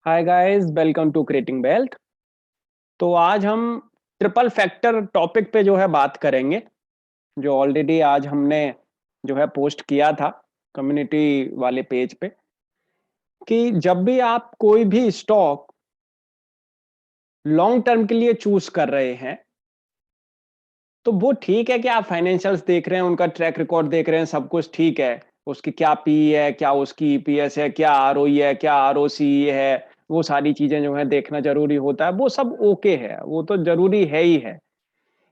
Hi guys, welcome to creating wealth. तो आज हम ट्रिपल फैक्टर टॉपिक पे जो है बात करेंगे, जो ऑलरेडी आज हमने जो है पोस्ट किया था कम्युनिटी वाले पेज पे, कि जब भी आप कोई भी स्टॉक लॉन्ग टर्म के लिए चूज कर रहे हैं, तो वो ठीक है कि आप फाइनेंशियल्स देख रहे हैं, उनका ट्रैक रिकॉर्ड देख रहे हैं, सब कुछ ठीक है। उसकी क्या पी है, क्या उसकी ईपीएस है, क्या आरओई है, क्या आरओसी है, वो सारी चीजें जो है देखना जरूरी होता है। वो सब ओके है, वो तो जरूरी है ही है।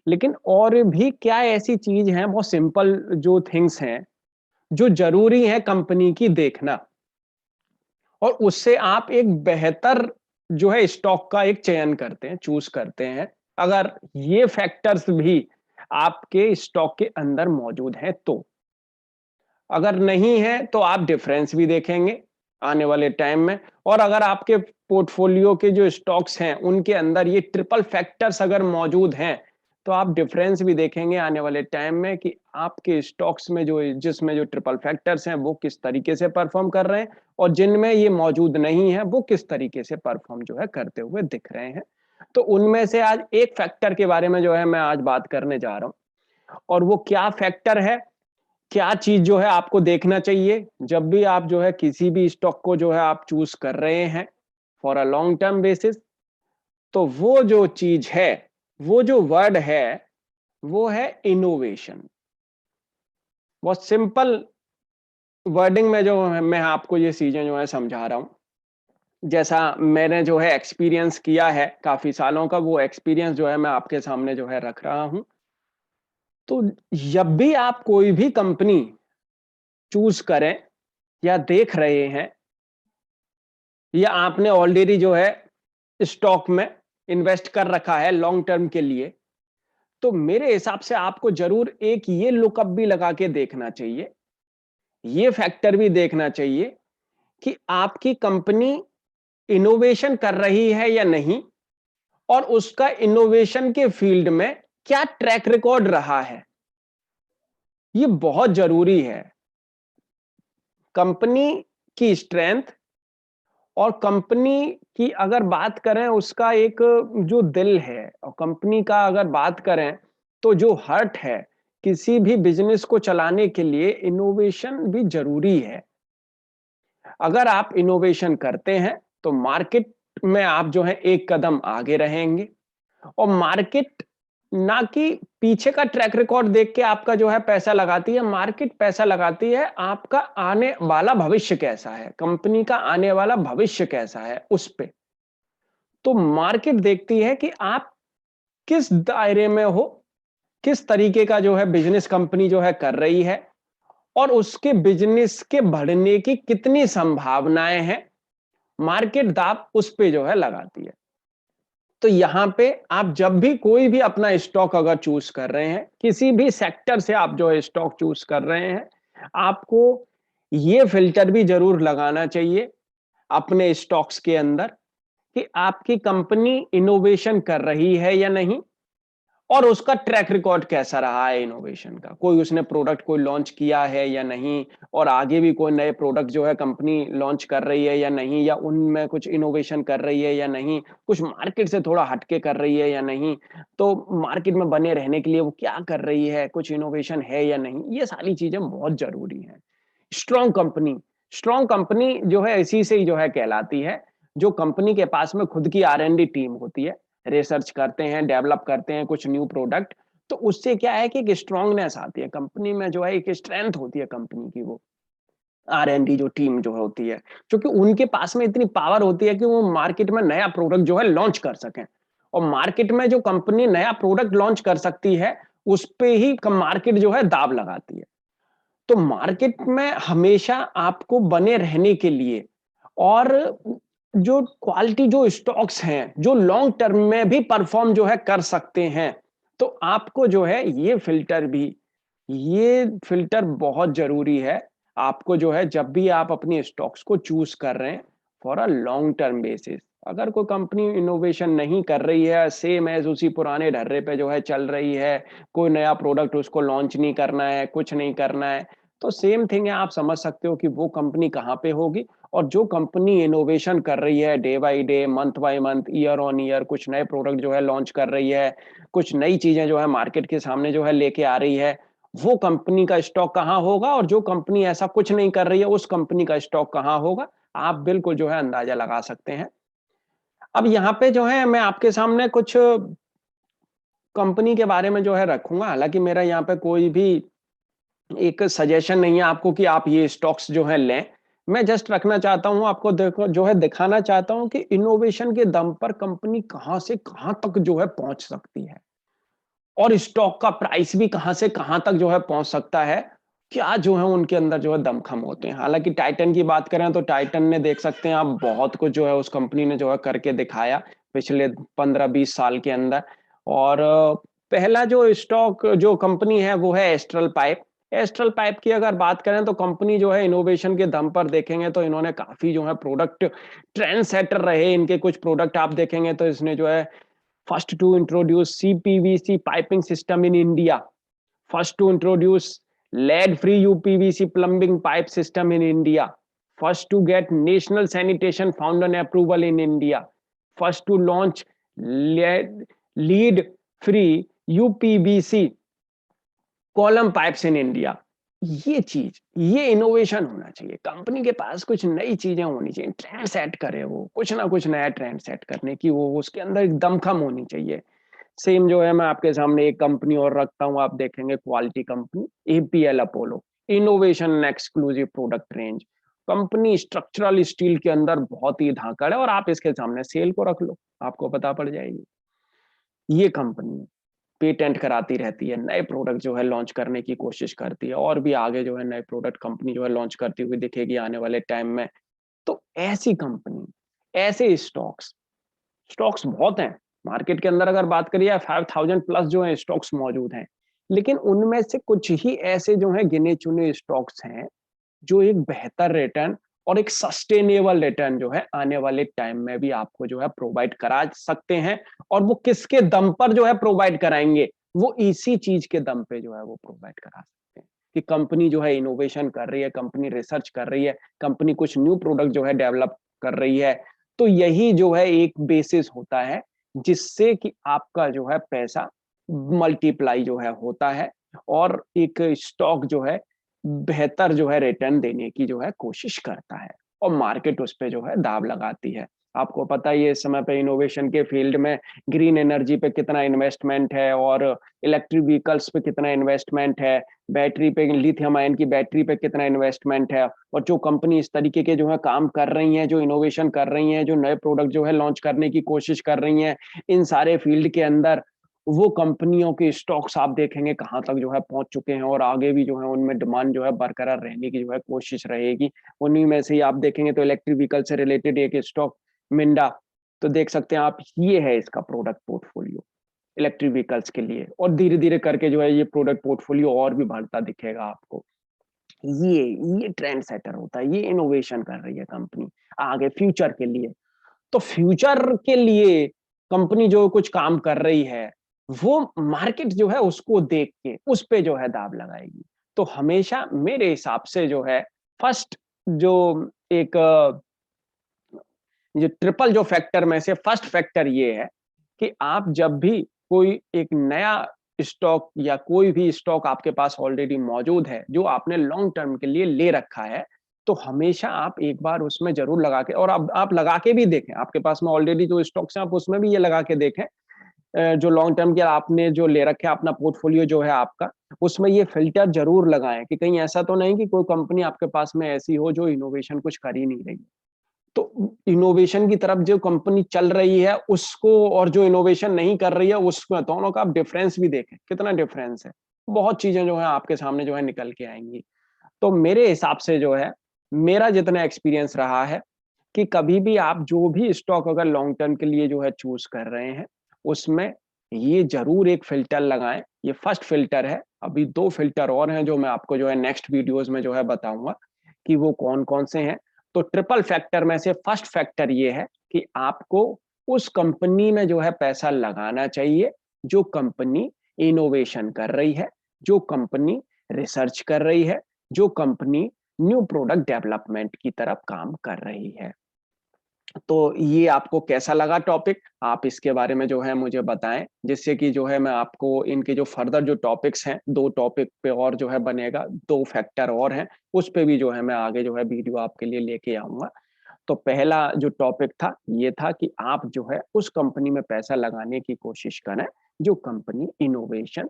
लेकिन और भी क्या ऐसी चीज है, बहुत सिंपल जो थिंग्स हैं जो जरूरी है कंपनी की देखना, और उससे आप एक बेहतर जो है स्टॉक का एक चयन करते हैं, चूज करते हैं। अगर ये फैक्टर्स भी आपके स्टॉक के अंदर मौजूद हैं तो, अगर नहीं है तो आप डिफरेंस भी देखेंगे आने वाले टाइम में। और अगर आपके पोर्टफोलियो के जो स्टॉक्स हैं उनके अंदर ये ट्रिपल फैक्टर्स अगर मौजूद हैं, तो आप डिफरेंस भी देखेंगे आने वाले टाइम में कि आपके स्टॉक्स में जो जिसमें जो ट्रिपल फैक्टर्स हैं वो किस तरीके से परफॉर्म कर रहे हैं, और जिनमें ये मौजूद नहीं है वो किस तरीके से परफॉर्म जो है करते हुए दिख रहे हैं। तो उनमें से आज एक फैक्टर के बारे में जो है मैं आज बात करने जा रहा हूं, और वो क्या फैक्टर है, क्या चीज जो है आपको देखना चाहिए जब भी आप जो है किसी भी स्टॉक को जो है आप चूज कर रहे हैं for a long term basis. तो वो जो चीज है, वो जो वर्ड है, वो है इनोवेशन। बहुत सिंपल वर्डिंग में जो है मैं आपको ये चीजें जो है समझा रहा हूं, जैसा मैंने जो है एक्सपीरियंस किया है काफी सालों का, वो एक्सपीरियंस जो है मैं आपके सामने जो है रख रहा हूं। तो जब भी आप कोई भी कंपनी चूज करें या देख रहे हैं, या आपने ऑलरेडी जो है स्टॉक में इन्वेस्ट कर रखा है लॉन्ग टर्म के लिए, तो मेरे हिसाब से आपको जरूर एक ये लुकअप भी लगा के देखना चाहिए, ये फैक्टर भी देखना चाहिए कि आपकी कंपनी इनोवेशन कर रही है या नहीं, और उसका इनोवेशन के फील्ड में क्या ट्रैक रिकॉर्ड रहा है। ये बहुत जरूरी है। कंपनी की स्ट्रेंथ और कंपनी की अगर बात करें, उसका एक जो दिल है, और कंपनी का अगर बात करें तो जो हार्ट है, किसी भी बिजनेस को चलाने के लिए इनोवेशन भी जरूरी है। अगर आप इनोवेशन करते हैं तो मार्केट में आप जो है एक कदम आगे रहेंगे। और मार्केट ना कि पीछे का ट्रैक रिकॉर्ड देख के आपका जो है पैसा लगाती है, मार्केट पैसा लगाती है आपका आने वाला भविष्य कैसा है, कंपनी का आने वाला भविष्य कैसा है उस पे। तो मार्केट देखती है कि आप किस दायरे में हो, किस तरीके का जो है बिजनेस कंपनी जो है कर रही है, और उसके बिजनेस के बढ़ने की कितनी संभावनाएं हैं, मार्केट दाब उस पे जो है लगाती है। तो यहां पे आप जब भी कोई भी अपना स्टॉक अगर चूज कर रहे हैं, किसी भी सेक्टर से आप जो है स्टॉक चूज कर रहे हैं, आपको ये फिल्टर भी जरूर लगाना चाहिए अपने स्टॉक्स के अंदर कि आपकी कंपनी इनोवेशन कर रही है या नहीं, और उसका ट्रैक रिकॉर्ड कैसा रहा है इनोवेशन का। कोई उसने प्रोडक्ट कोई लॉन्च किया है या नहीं, और आगे भी कोई नए प्रोडक्ट जो है कंपनी लॉन्च कर रही है या नहीं, या उनमें कुछ इनोवेशन कर रही है या नहीं, कुछ मार्केट से थोड़ा हटके कर रही है या नहीं, तो मार्केट में बने रहने के लिए वो क्या कर रही है, कुछ इनोवेशन है या नहीं। ये सारी चीजें बहुत जरूरी है। स्ट्रॉन्ग कंपनी, स्ट्रॉन्ग कंपनी जो है इसी से ही जो है कहलाती है, जो कंपनी के पास में खुद की R&D टीम होती है, रिसर्च करते हैं, डेवलप करते हैं कुछ न्यू प्रोडक्ट। तो उससे क्या है कि एक स्ट्रांगनेस आती है कंपनी में, जो है एक स्ट्रेंथ होती है कंपनी की, वो R&D जो टीम जो होती है, क्योंकि उनके पास में इतनी पावर होती है कि वो मार्केट में नया प्रोडक्ट जो है लॉन्च कर सकें। और मार्केट में जो कंपनी नया प्रोडक्ट लॉन्च कर सकती है, उस पे ही मार्केट जो है दाव लगाती है। तो मार्केट में हमेशा आपको बने रहने के लिए, और जो क्वालिटी जो स्टॉक्स हैं जो लॉन्ग टर्म में भी परफॉर्म जो है कर सकते हैं, तो आपको जो है ये फिल्टर बहुत जरूरी है। आपको जो है जब भी आप अपनी स्टॉक्स को चूज कर रहे हैं for a long term basis, अगर कोई कंपनी इनोवेशन नहीं कर रही है, सेम एज उसी पुराने ढर्रे पे जो है चल रही है, कोई नया प्रोडक्ट उसको लॉन्च नहीं करना है, कुछ नहीं करना है, तो सेम थिंग है, आप समझ सकते हो कि वो कंपनी कहाँ पे होगी और जो कंपनी इनोवेशन कर रही है day by day, month by month, year on year, कुछ नए प्रोडक्ट जो है लॉन्च कर रही है, कुछ नई चीजें जो है मार्केट के सामने जो है लेके आ रही है, वो कंपनी का स्टॉक कहाँ होगा, और जो कंपनी ऐसा कुछ नहीं कर रही है उस कंपनी का स्टॉक कहाँ होगा, आप बिल्कुल जो है अंदाजा लगा सकते हैं। अब यहाँ पे जो है मैं आपके सामने कुछ कंपनी के बारे में जो है रखूंगा, हालांकि मेरा यहाँ पे कोई भी एक सजेशन नहीं है आपको कि आप ये स्टॉक्स जो है लें। मैं जस्ट रखना चाहता हूं आपको, देखो जो है दिखाना चाहता हूं कि इनोवेशन के दम पर कंपनी कहां से कहां तक जो है पहुंच सकती है, और स्टॉक का प्राइस भी कहां से कहां तक जो है पहुंच सकता है। क्या जो है उनके अंदर जो है दमखम होते हैं। हालांकि टाइटन की बात करें तो टाइटन ने, देख सकते हैं आप, बहुत कुछ जो है उस कंपनी ने जो है करके दिखाया पिछले 15-20 साल के अंदर। और पहला जो स्टॉक जो कंपनी है वो है एस्ट्रल पाइप। एस्ट्रल पाइप की अगर बात करें तो कंपनी जो है इनोवेशन के दम पर देखेंगे तो इन्होंने काफी जो है प्रोडक्ट ट्रेंड सेटर रहे। इनके कुछ प्रोडक्ट आप देखेंगे तो इसने जो है first to introduce CPVC piping system in India, first to introduce lead-free UPVC plumbing pipe system in India, first to get National Sanitation Foundation approval in India, first to launch lead-free UPVC column pipes in India. ये चीज, ये innovation होना चाहिए। Company के पास कुछ नई चीजें होनी चाहिए, ट्रेंड सेट करे, वो कुछ ना कुछ नया ट्रेंड सेट करने की वो उसके अंदर एक दमखम होनी चाहिए। सेम जो है मैं आपके सामने एक कंपनी और रखता हूं, आप देखेंगे quality company APL Apollo, innovation and exclusive product range. Company structural steel के अंदर बहुत ही धाकड़ है, और आप इसके सामने सेल को रख लो, आपको पता पड़ जाएगी। ये कंपनी पेटेंट कराती रहती है, नए प्रोडक्ट जो है लॉन्च करने की कोशिश करती है, और भी आगे जो है नए प्रोडक्ट कंपनी जो है लॉन्च करती हुई दिखेगी आने वाले टाइम में। तो ऐसी कंपनी, ऐसे स्टॉक्स, स्टॉक्स बहुत हैं मार्केट के अंदर। अगर बात करिए 5000 प्लस जो है स्टॉक्स मौजूद हैं, लेकिन उनमें से कुछ ही ऐसे जो है गिने चुने स्टॉक्स हैं जो एक बेहतर रिटर्न और एक सस्टेनेबल रिटर्न जो है आने वाले टाइम में भी आपको जो है प्रोवाइड करा सकते हैं। और वो किसके दम पर जो है प्रोवाइड कराएंगे, वो इसी चीज के दम पे जो है वो प्रोवाइड करा सकते हैं कि कंपनी जो है इनोवेशन कर रही है, कंपनी रिसर्च कर रही है, कंपनी कुछ न्यू प्रोडक्ट जो है डेवलप कर रही है। तो यही जो है एक बेसिस होता है जिससे कि आपका जो है पैसा मल्टीप्लाई जो है होता है, और एक स्टॉक जो है बेहतर जो है रिटर्न देने की जो है कोशिश करता है, और मार्केट उस पे जो है दाव लगाती है। आपको पता ही है इस समय पे इनोवेशन के फील्ड में ग्रीन एनर्जी पे कितना इन्वेस्टमेंट है, और इलेक्ट्रिक व्हीकल्स पे कितना इन्वेस्टमेंट है, बैटरी पे, लिथियम आयन की बैटरी पे कितना इन्वेस्टमेंट है। और जो कंपनी इस तरीके के जो है काम कर रही हैं, जो इनोवेशन कर रही हैं, जो नए प्रोडक्ट जो है लॉन्च करने की कोशिश कर रही हैं इन सारे फील्ड के अंदर, वो कंपनियों के स्टॉक्स आप देखेंगे कहाँ तक जो है पहुंच चुके हैं, और आगे भी जो है उनमें डिमांड जो है बरकरार रहने की जो है कोशिश रहेगी। उन्हीं में से ही आप देखेंगे तो इलेक्ट्रिक व्हीकल से रिलेटेड एक स्टॉक मिंडा, तो देख सकते हैं आप, ये है इसका प्रोडक्ट पोर्टफोलियो इलेक्ट्रिक व्हीकल्स के लिए, और धीरे धीरे करके जो है ये प्रोडक्ट पोर्टफोलियो और भी बढ़ता दिखेगा आपको। ये ये ट्रेंड सेटर होता है, ये इनोवेशन कर रही है कंपनी आगे फ्यूचर के लिए। तो फ्यूचर के लिए कंपनी जो कुछ काम कर रही है, वो मार्केट जो है उसको देख के उस पे जो है दाव लगाएगी। तो हमेशा मेरे हिसाब से जो है फर्स्ट जो एक जो ट्रिपल जो फैक्टर में से फर्स्ट फैक्टर ये है कि आप जब भी कोई एक नया स्टॉक या कोई भी स्टॉक आपके पास ऑलरेडी मौजूद है जो आपने लॉन्ग टर्म के लिए ले रखा है, तो हमेशा आप एक बार उसमें जरूर लगा के, और अब आप लगा के भी देखें, आपके पास में ऑलरेडी जो स्टॉक्स हैं आप उसमें भी ये लगा के देखें, जो लॉन्ग टर्म के आपने जो ले रखे अपना पोर्टफोलियो जो है आपका, उसमें ये फिल्टर जरूर लगाएं कि कहीं ऐसा तो नहीं कि कोई कंपनी आपके पास में ऐसी हो जो इनोवेशन कुछ कर ही नहीं रही। तो इनोवेशन की तरफ जो कंपनी चल रही है उसको, और जो इनोवेशन नहीं कर रही है उसको, दोनों का आप डिफरेंस भी देखें, कितना डिफरेंस है। बहुत चीजें जो है आपके सामने जो है निकल के आएंगी। तो मेरे हिसाब से जो है, मेरा जितना एक्सपीरियंस रहा है कि कभी भी आप जो भी स्टॉक अगर लॉन्ग टर्म के लिए जो है चूज कर रहे हैं, उसमें ये जरूर एक फिल्टर लगाएं। ये फर्स्ट फिल्टर है, अभी दो फिल्टर और हैं जो मैं आपको जो है नेक्स्ट वीडियोस में जो है बताऊंगा कि वो कौन कौन से हैं। तो ट्रिपल फैक्टर में से फर्स्ट फैक्टर ये है कि आपको उस कंपनी में जो है पैसा लगाना चाहिए जो कंपनी इनोवेशन कर रही है, जो कंपनी रिसर्च कर रही है, जो कंपनी न्यू प्रोडक्ट डेवलपमेंट की तरफ काम कर रही है। तो ये आपको कैसा लगा टॉपिक? आप इसके बारे में जो है मुझे बताएं, जिससे कि जो है मैं आपको इनके जो फर्दर जो टॉपिक्स हैं, 2 टॉपिक पे और जो है बनेगा, 2 फैक्टर और हैं, उस पे भी जो है मैं आगे जो है वीडियो आपके लिए लेके आऊंगा। तो पहला जो टॉपिक था ये था कि आप जो है उस कंपनी में पैसा लगाने की कोशिश करें जो कंपनी इनोवेशन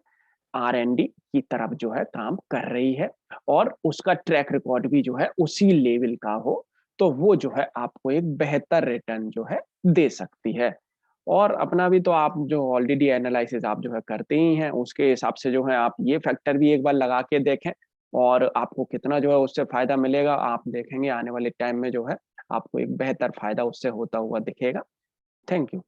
R&D की तरफ जो है काम कर रही है, और उसका ट्रैक रिकॉर्ड भी जो है उसी लेवल का हो, तो वो जो है आपको एक बेहतर रिटर्न जो है दे सकती है। और अपना भी तो आप जो ऑलरेडी एनालिसिस आप जो है करते ही हैं, उसके हिसाब से जो है आप ये फैक्टर भी एक बार लगा के देखें, और आपको कितना जो है उससे फायदा मिलेगा आप देखेंगे आने वाले टाइम में जो है आपको एक बेहतर फायदा उससे होता हुआ दिखेगा। Thank you.